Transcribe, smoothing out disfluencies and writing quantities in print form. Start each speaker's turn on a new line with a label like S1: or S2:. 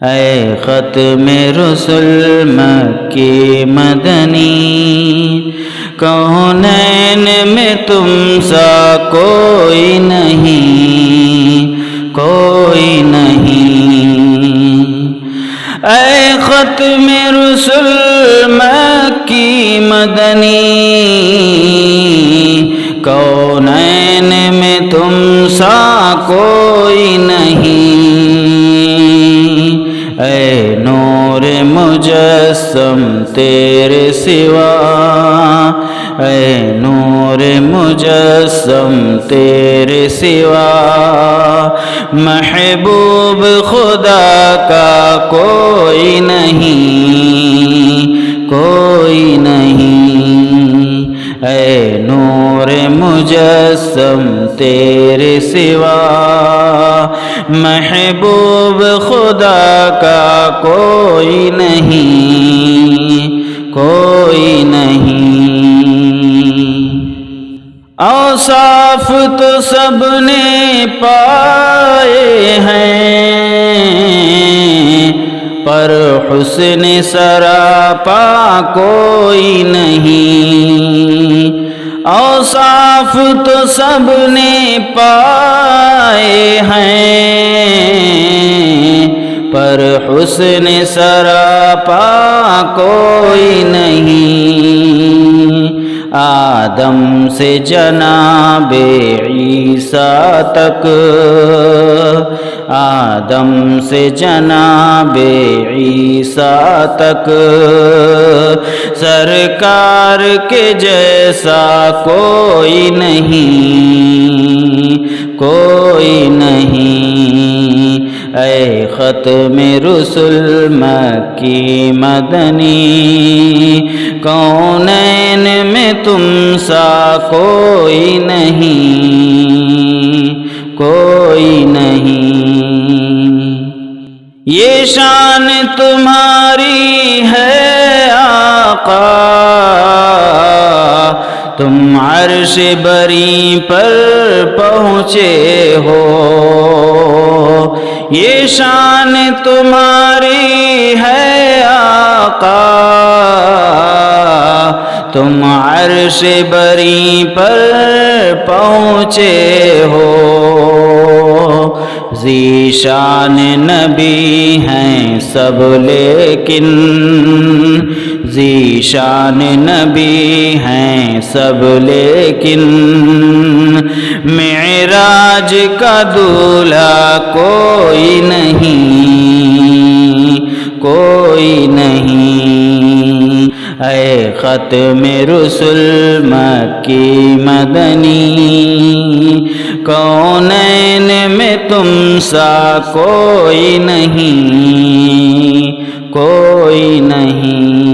S1: اے ختم رسل مکی مدنی، کونین میں تم سا کوئی نہیں، کوئی نہیں۔ اے ختم رسل مکی مدنی، کونین میں تم سا کوئی نہیں۔ اے نور مجسم تیرے سوا، اے نور مجسم تیرے سوا، محبوب خدا کا کوئی نہیں، کوئی نہیں۔ اے نور مجسم تیرے سوا، محبوب خدا کا کوئی نہیں، کوئی نہیں۔ اوصاف تو سب نے پائے ہیں، پر حسن سراپا کوئی نہیں۔ اوصاف تو سب نے پائے ہیں، پر حسن سراپا کوئی نہیں۔ آدم سے جناب عیسیٰ تک، آدم سے جناب عیسیٰ تک، سرکار کے جیسا کوئی نہیں، کوئی نہیں۔ اے ختم رسل مکی مدنی، کونین میں تم سا کوئی نہیں، کوئی نہیں۔ یہ شان تمہاری ہے آقا، تم عرش بری پر پہنچے ہو۔ یہ شان تمہاری ہے آقا، تم عرش بری پر پہنچے ہو۔ ذیشان نبی ہیں سب لیکن، ذیشان نبی ہیں سب لیکن، معراج کا دولہا کوئی نہیں، کوئی نہیں۔ اے ختم رسل مکی مدنی، کونین میں تم سا کوئی نہیں، کوئی نہیں۔